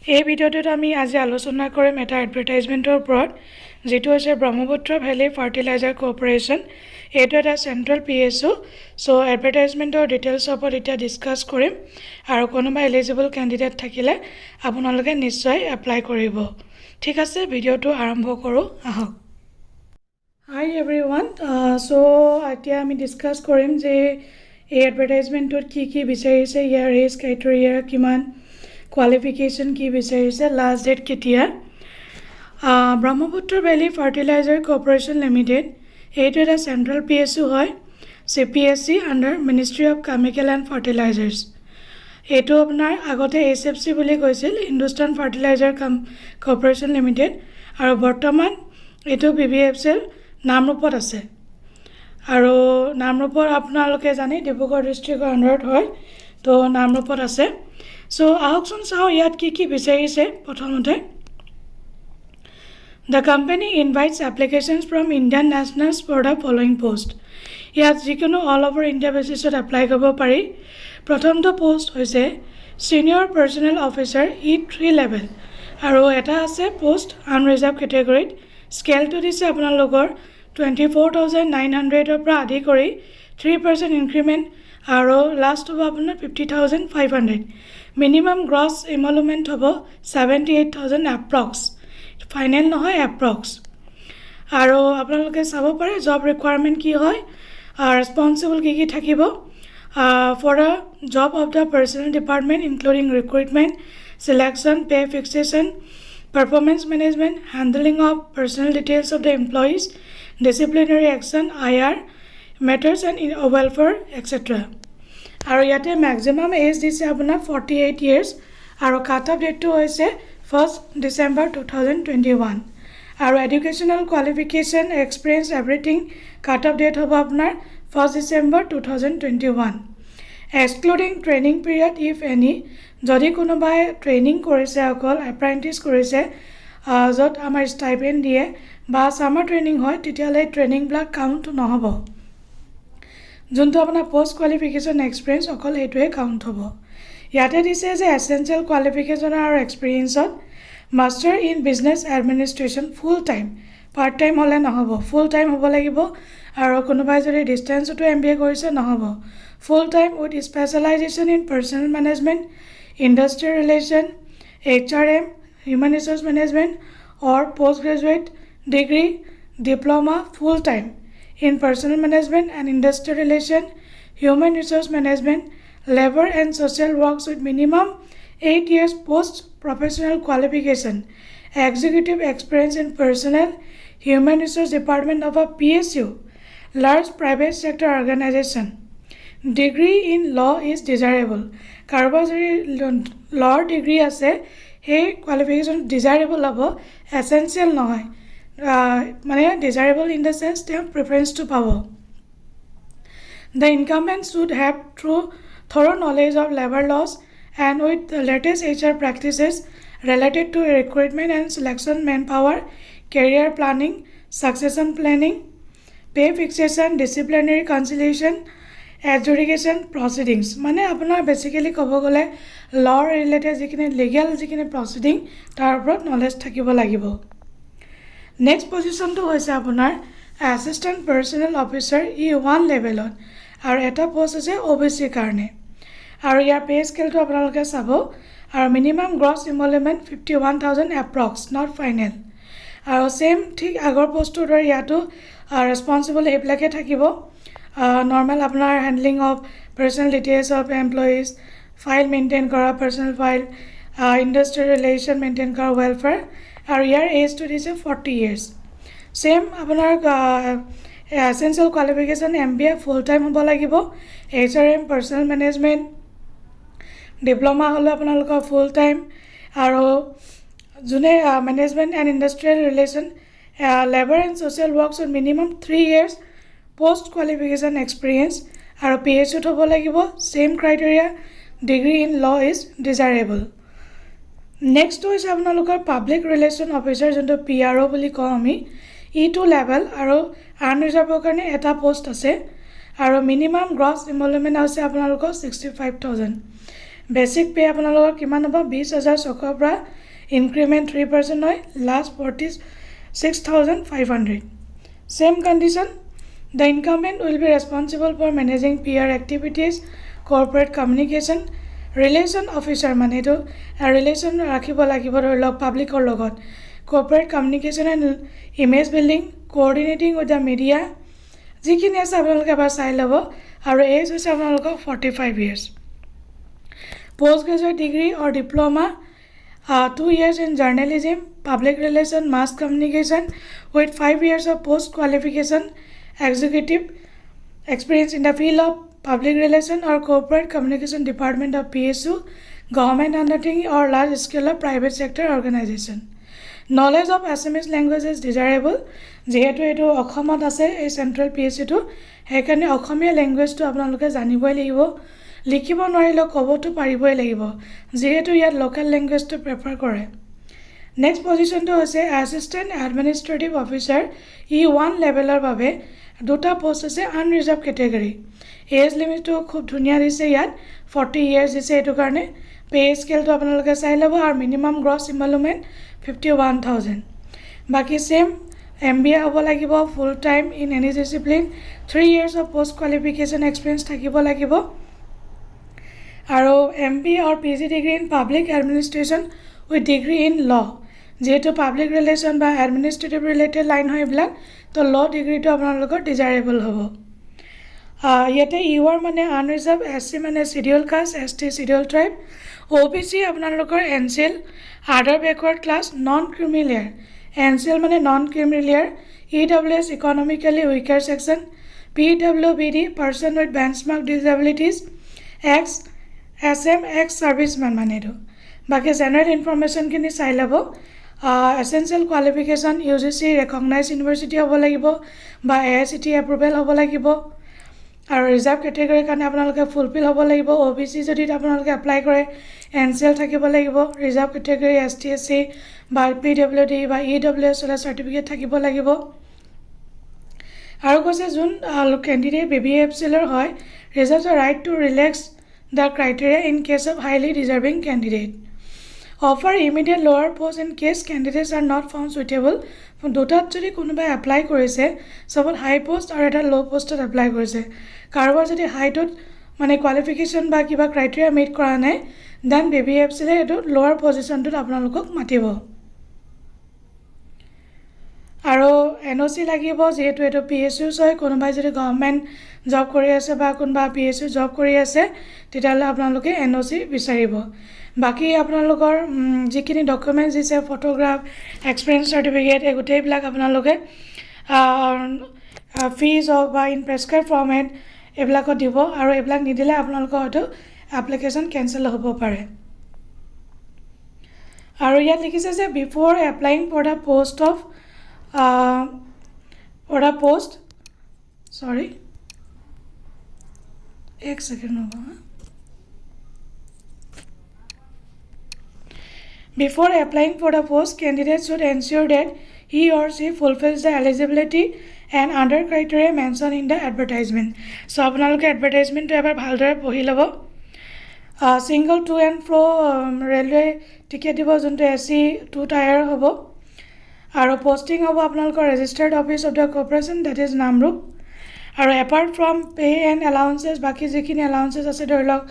এই ভিডিঅ'টোত আমি আজি আলোচনা কৰিম এটা এডভাৰটাইজমেণ্টৰ ওপৰত যেটো হৈছে ব্ৰহ্মপুত্ৰ ভেলী ফাৰ্টিলাইজাৰ কৰ্পোৰেচন এইটো এটা চেন্ট্ৰেল পিএছও সো এডভাৰটাইজমেণ্টৰ ডিটেইলছ ওপৰত এতিয়া ডিসকাস কৰিম আৰু কোনোবা এলিজিবল ক্যান্ডিডেট থাকিলে আপোনালোকে নিশ্চয় এপ্লাই কৰিব ঠিক আছে ভিডিঅ'টো আৰম্ভ কৰো আহক Hi everyone so এতিয়া আমি ডিসকাস কৰিম যে এই এডভাৰটাইজমেণ্টত কি বিচাৰিছে ইয়াৰ এজ ক্ৰাইটেৰিয়া কিমান qualification ki bicharise last date ketia Brahmaputra Valley Fertilizer Corporation Limited etu eta central PSU hoy CPSC under Ministry of Chemical and Fertilizers etu apnar agote SFC boli koisil Hindustan Fertilizer Corporation Limited aru bortoman etu BBFCL namrupot ase aru namrupor apnaloke jani Dibrugarh district under hoy to namrupot ase So, ahokson sao yat ki bicharise prothomote The company invites applications from Indian nationals for the following post. Yat jikono all over India basis apply koribo pari. Prothom to post hoise senior personnel officer E3 level. Aro eta ase post unreserved category. Scale to dise apnalogor 24,900 pra adi kori 3% increment aro last of apnar 50,500. Minimum gross emolument hobo 78,000 approx final no hoy approx aro apnaloke sabo pare job requirement ki hoy responsible ki thakibo for a job of the personnel department including recruitment selection pay fixation performance management handling of personal details of the employees disciplinary action IR matters and welfare etc আৰু ইয়াতে maximum age দিছে আপোনাৰ 48 years আৰু cut off date টো হৈছে 1st December 2021 আৰু educational qualification experience everything cut off date হ'ব আপোনাৰ 1st December 2021 excluding training period if any যদি কোনোবাই ট্ৰেইনিং কৰিছে অকল apprentice কৰিছে যত আমাৰ stipend দিয়ে বা summer training হয় তেতিয়ালে ট্ৰেইনিং ব্লক কাউন্ট নহব যোনটো আপোনাৰ পোষ্ট কোৱালিফিকেশন এক্সপেৰিয়েন্স অকল হেতুৱে কাউন্ট হ'ব ইয়াতে দিছে যে এসেনশিয়াল কোৱালিফিকেশন আৰু এক্সপেৰিয়েন্সত master in business administration full time part time হলে নহব ফুল টাইম হ'ব লাগিব আৰু কোনোবাই যদি ডিসটেন্সটো এমবিএ কৰিছে নহব full time with specialization in personnel management industrial relation HRM human resource management or postgraduate degree diploma full time in personal management and industrial relation, human resource management, labor and social works with minimum 8 years post-professional qualification, executive experience in personnel, human resource department of a PSU, large private sector organization. Degree in law is desirable. Karbazari law degree ase, hey qualification desirable abo, essential nohoy. মানে desirable in the sense they have preference to power. The incumbent should have thorough knowledge of labor laws and with the latest HR practices related to recruitment and selection manpower, career planning, succession planning, pay fixation, disciplinary conciliation, adjudication proceedings. মানে আপোনাৰ basically ক'ব গলে law related যিখিনি legal যিখিনি proceeding তাৰ ওপৰত knowledge থাকিব লাগিব Next position to hoise apunar assistant personnel officer E1 levelot aru eta post ase OBC karne aru yar pay scale to apnaloke sabo aru minimum gross emolument 51,000 approx not final aru same thik agor post to dor yato responsible eblake thakibo normal apnar handling of personal details of employees file maintain kora personal file industrial relation maintain kora welfare Our year age to is 40 years. Same apunar essential qualification MBA full time hobo lagibo HRM personal management diploma holo apnalok full time aro june management and industrial relation labor and social works with minimum 3 years post qualification experience aro PhD hobo lagibo same criteria degree in law is desirable Next is apnalokar public relation officer jonto PRO boli ko ami E2 level aro unreserved karone eta post ase aro minimum gross emolument ase apnalokar 65,000 basic pay আপোনালোকৰ কিমান হ'ব 20,600 পৰা increment 3% হয় last 46,500 same condition the incumbent will be responsible for managing PR activities corporate communication relation officer মানে এটো relation ৰাখিব লাগিব ধৰিলক পাব্লিকৰ লগত corporate communication and image building coordinating with the media যিখিনি আছে আপোনালোকে এবাৰ চাই ল'ব আৰু এজ হৈছে আপোনালোকৰ 45 years postgraduate degree or diploma 2 years in journalism public relation mass communication with 5 years of post qualification executive experience in the field of public relation or corporate communication department of PSU government undertaking or large scale of private sector organization knowledge of Assamese language is desirable যেহেতু এটো অসমত আছে এই central PSU টো হেকাৰণে অসমীয়া ল্যাঙ্গুৱেজটো আপোনালোকে জানিবই লাগিব লিখিব নোৱাৰিলে কবটো পাৰিবই লাগিব যেহেতু ইয়াত লোকাল ল্যাঙ্গুৱেজটো প্ৰেফাৰ কৰে নেক্সট পজিশনটো হৈছে অ্যাসিস্ট্যান্ট এডমিনিষ্ট্ৰেটিভ অফিচাৰ E1 লেভেলৰ বাবে দুটা পোষ্ট আছে আনৰিজাৰ্ভ ক্যাটাগৰী এজ লিমিটটো খুব ধুনিয়া দিছে ইয়াত 40 ইয়াৰ্স দিছে এটো কাৰণে পে স্কেলটো আপোনালোকে চাই ল'ব আৰু মিনিমাম গ্ৰছ ইমলুমেন্ট 51,000 বাকি সেম MBA হ'ব লাগিব full time in any discipline 3 years of post qualification experience থাকিব লাগিব আৰু MBA or PG degree in public administration with degree in law যেহেতু পাব্লিক ৰিলেশন বা এডমিনিষ্ট্ৰেটিভ ৰিলেটেড লাইন হয় এইবিলাক তো ল ডিগ্ৰীটো আপোনালোকৰ ডিজায়াৰেবল হ'ব ইয়াতে ইউআৰ মানে আনৰিজাৰ্ভ এসসি মানে schedule caste ST schedule tribe OBC আপোনালোকৰ NCL other backward class non creamy layer NCL মানে non creamy layer EWS economically weaker section PWBD person with benchmark disabilities ex SM ex serviceman মানে এটো বাকি general information খিনি চাই ল'ব essential qualification UGC recognized university হ'ব লাগিব বা AICTE approval হ'ব লাগিব আৰু ৰিজাৰ্ভ ক্যাটাগৰীৰ কাৰণে আপোনালোকে ফুলফিল হ'ব লাগিব OBC যদি আপোনালোকে এপ্লাই কৰে NCL থাকিব লাগিব ৰিজাৰ্ভ ক্যাটাগৰী ST SC বা PWD বা EWS সাৰ্টিফিকেট থাকিব লাগিব আৰু কৈছে যোন ক্যান্ডিডেট BBFCL হয় reserves the right to relax the criteria in case of highly deserving candidate offer immediate lower post in case candidates are not found suitable দুটাত যদি কোনোবাই এপ্লাই কৰিছে সবত হাই পোষ্ট আৰু এটা লো পোষ্টত এপ্লাই কৰিছে কাৰোবাৰ যদি হাইটত মানে কোৱালিফিকেশন বা কিবা ক্ৰাইটেৰিয়া মিট কৰা নাই দেন BBFCL এটো লোৱাৰ পজিশনটোত আপোনালোকক মাতিব আৰু NOC লাগিব যেহেতু এটো PSU হয় কোনোবাই যদি গভৰ্নমেন্ট জব কৰি আছে বা কোনোবা PSU জব কৰি আছে তেতিয়ালে আপোনালোকে NOC বিচাৰিব বাকি আপোনালোকৰ যিখিনি ডকুমেন্টস দিছে ফটোগ্ৰাফ এক্সপেৰিয়েন্স সাৰ্টিফিকেট এগুটেই বিলাক আপোনালোকে ফিজ অফ বা ইন প্ৰেসক্ৰাইব ফৰ্মেট এবিলাকত দিব আৰু এবিলাক নিদিলে আপোনালোকৰ হয়তো এপ্লিকেশন কেনসেল হ'ব পাৰে আৰু ইয়াত লিখিছে যে before applying for the post of एक सेकंड होगा Before applying for the post, candidates should ensure that he or she fulfills the eligibility and other criteria mentioned in the advertisement. So, আপোনালোকে advertisement to এবাৰ ভালদৰে পঢ়ি ল'ব single to and fro railway ticket দিব যোনটো AC 2 tier হ'ব আৰু posting হ'ব আপোনালোকৰ registered office of the corporation that is Namrup আৰু apart from pay and allowances বাকি যিখিনি allowances আছে ধৰিলওক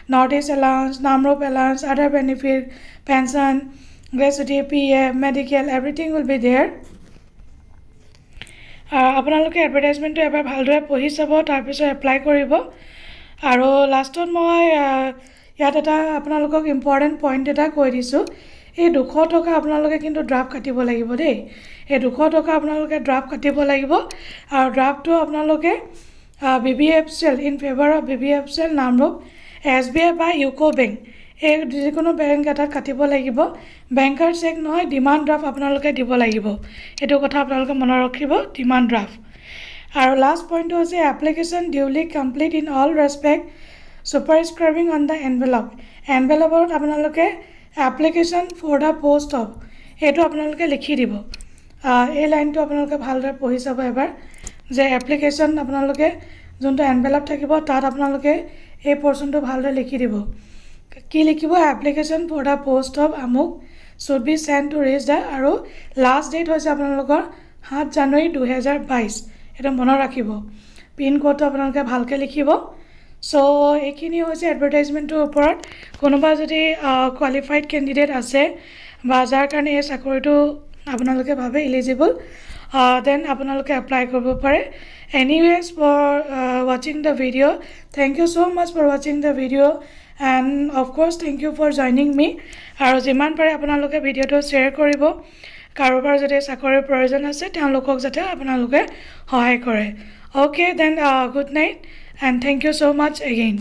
Notice allowance, Namrup allowance, other benefit, pension, gratuity, PF, medical, everything will be there. আপোনালোকে এডভাৰটাইজমেন্টটো এবাৰ ভালদৰে পঢ়ি চাব তাৰ পিছত এপ্লাই কৰিব আৰু লাষ্টত মই ইয়াত এটা আপোনালোকক ইম্পৰ্টেন্ট পইণ্ট এটা কৈ দিছো এই 200 টকা আপোনালোকে কিন্তু ড্ৰাফট কাটিব লাগিব দেই এই 200 টকা আপোনালোকে ড্ৰাফট কাটিব লাগিব আৰু ড্ৰাফটটো আপোনালোকে BBFCL in favor of BBFCL Namrup SBI বা ইউকো বেংক এই যিকোনো বেংক এটাত কাটিব লাগিব বেংকাৰ চেক নহয় ডিমান্ড ড্ৰাফট আপোনালোকে দিব লাগিব এটো কথা আপোনালোকে মনত ৰাখিব ডিমান্ড ড্ৰাফট আৰু লাষ্ট পইণ্ট হৈছে application duly complete in all respect superscribing on the envelope আপোনালোকে application for the post of এটো আপোনালোকে লিখি দিব এই লাইনটো আপোনালোকে ভালদৰে পঢ়ি চাব এবাৰ যে এপ্লিকেশন আপোনালোকে যোনটো এনভেলপ থাকিব তাত আপোনালোকে এই পোৰশনটো ভালদৰে লিখি দিব কি লিখিব application for the post of আমুক should be send to reach the আৰু লাষ্ট ডেট হৈছে আপোনালোকৰ 7 জানুৱাৰী 2022 এটা মনত ৰাখিব পিন কোডটো আপোনালোকে ভালকৈ লিখিব চ' এইখিনি হৈছে এডভাৰটাইজমেণ্টটোৰ ওপৰত কোনোবা যদি কোৱালিফাইড কেণ্ডিডেট আছে বা যাৰ কাৰণে এই চাকৰিটো আপোনালোকে ভাবে এলিজিবল দেন আপোনালোকে এপ্লাই কৰিব পাৰে এনিৱেজ ফৰ ৱাচিং the video' thank you so' much for ৱাচিং the video' and of course thank U for joining মি আৰু যিমান পাৰে আপোনালোকে ভিডিঅ'টো শ্বেয়াৰ কৰিব কাৰোবাৰ যদি চাকৰিৰ প্ৰয়োজন আছে তেওঁলোকক যাতে আপোনালোকে সহায় কৰে okay then good night and thank you so' much again